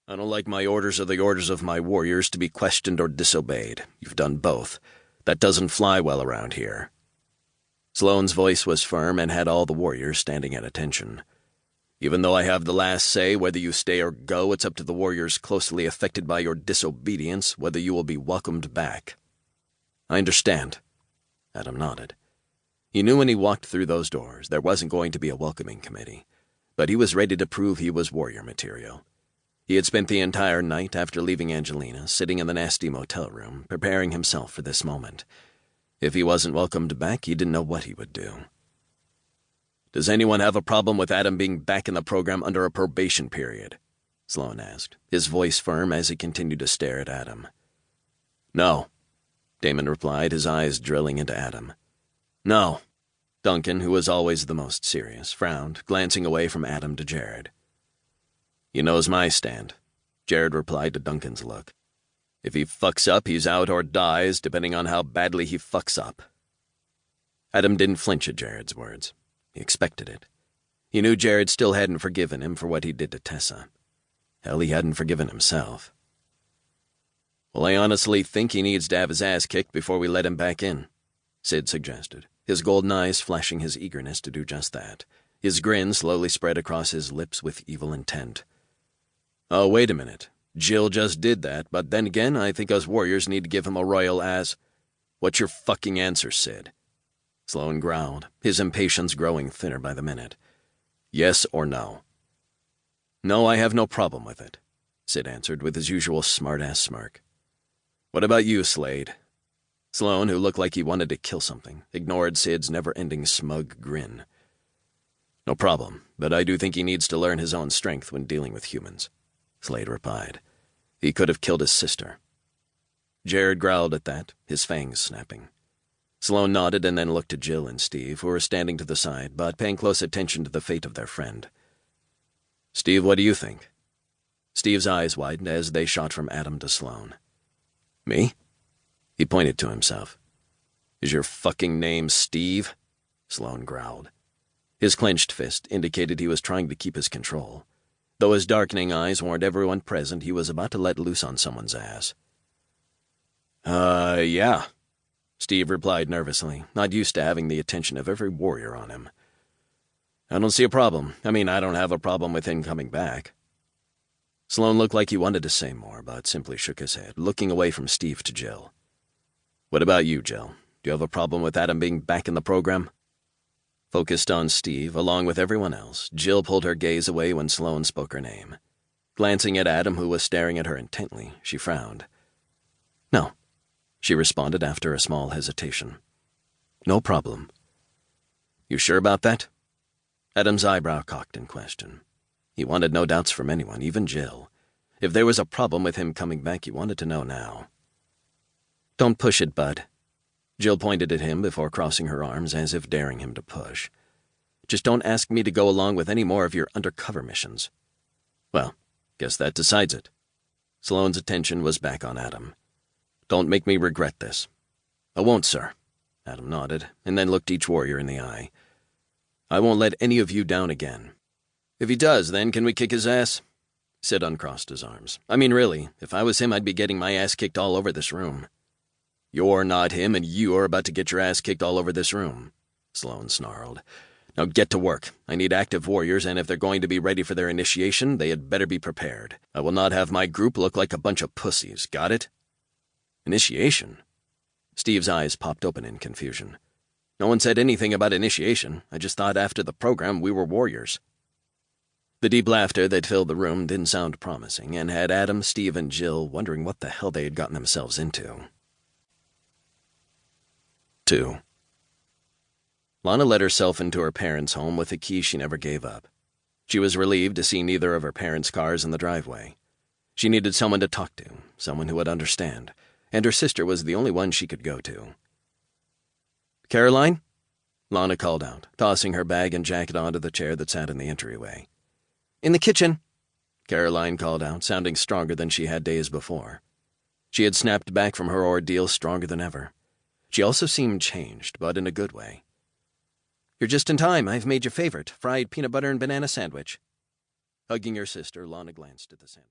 I don't like my orders or the orders of my warriors to be questioned or disobeyed. You've done both. That doesn't fly well around here." Sloane's voice was firm and had all the warriors standing at attention. "Even though I have the last say whether you stay or go, it's up to the warriors closely affected by your disobedience whether you will be welcomed back." "I understand." Adam nodded. He knew when he walked through those doors there wasn't going to be a welcoming committee, but he was ready to prove he was warrior material. He had spent the entire night after leaving Angelina sitting in the nasty motel room, preparing himself for this moment. If he wasn't welcomed back, he didn't know what he would do. "Does anyone have a problem with Adam being back in the program under a probation period?" Sloane asked, his voice firm as he continued to stare at Adam. "No," Damon replied, his eyes drilling into Adam. "No." Duncan, who was always the most serious, frowned, glancing away from Adam to Jared. "He knows my stand," Jared replied to Duncan's look. "If he fucks up, he's out or dies, depending on how badly he fucks up." Adam didn't flinch at Jared's words. He expected it. He knew Jared still hadn't forgiven him for what he did to Tessa. Hell, he hadn't forgiven himself. "Well, I honestly think he needs to have his ass kicked before we let him back in," Sid suggested, his golden eyes flashing his eagerness to do just that. His grin slowly spread across his lips with evil intent. "Oh, wait a minute. Jill just did that, but then again, I think us warriors need to give him a royal ass." "What's your fucking answer, Sid?" Sloane growled, his impatience growing thinner by the minute. "Yes or no?" "No, I have no problem with it," Sid answered with his usual smart-ass smirk. "What about you, Slade?" Sloane, who looked like he wanted to kill something, ignored Sid's never-ending smug grin. "No problem, but I do think he needs to learn his own strength when dealing with humans," Slade replied. "He could have killed his sister." Jared growled at that, his fangs snapping. Sloane nodded and then looked at Jill and Steve, who were standing to the side, but paying close attention to the fate of their friend. "Steve, what do you think?" Steve's eyes widened as they shot from Adam to Sloane. "Me?" He pointed to himself. "Is your fucking name Steve?" Sloane growled. His clenched fist indicated he was trying to keep his control. Though his darkening eyes warned everyone present he was about to let loose on someone's ass. Yeah," Steve replied nervously, not used to having the attention of every warrior on him. "I don't see a problem. I don't have a problem with him coming back." Sloane looked like he wanted to say more, but simply shook his head, looking away from Steve to Jill. "What about you, Jill? Do you have a problem with Adam being back in the program?" Focused on Steve, along with everyone else, Jill pulled her gaze away when Sloane spoke her name. Glancing at Adam, who was staring at her intently, she frowned. "No," she responded after a small hesitation. "No problem." "You sure about that?" Adam's eyebrow cocked in question. He wanted no doubts from anyone, even Jill. If there was a problem with him coming back, he wanted to know now. "Don't push it, bud." Jill pointed at him before crossing her arms as if daring him to push. "Just don't ask me to go along with any more of your undercover missions." "Well, guess that decides it." Sloane's attention was back on Adam. "Don't make me regret this." "I won't, sir." Adam nodded, and then looked each warrior in the eye. "I won't let any of you down again." "If he does, then can we kick his ass?" Sid uncrossed his arms. Really, if I was him, I'd be getting my ass kicked all over this room." "You're not him, and you are about to get your ass kicked all over this room," Sloane snarled. "Now get to work. I need active warriors, and if they're going to be ready for their initiation, they had better be prepared. I will not have my group look like a bunch of pussies, got it?" "Initiation?" Steve's eyes popped open in confusion. "No one said anything about initiation. I just thought after the program we were warriors." The deep laughter that filled the room didn't sound promising, and had Adam, Steve, and Jill wondering what the hell they had gotten themselves into. 2. Lana let herself into her parents' home with a key she never gave up. She was relieved to see neither of her parents' cars in the driveway. She needed someone to talk to, someone who would understand, and her sister was the only one she could go to. "Caroline?" Lana called out, tossing her bag and jacket onto the chair that sat in the entryway. "In the kitchen," Caroline called out, sounding stronger than she had days before. She had snapped back from her ordeal stronger than ever. She also seemed changed, but in a good way. "You're just in time. I've made your favorite, fried peanut butter and banana sandwich." Hugging her sister, Lana glanced at the sandwich.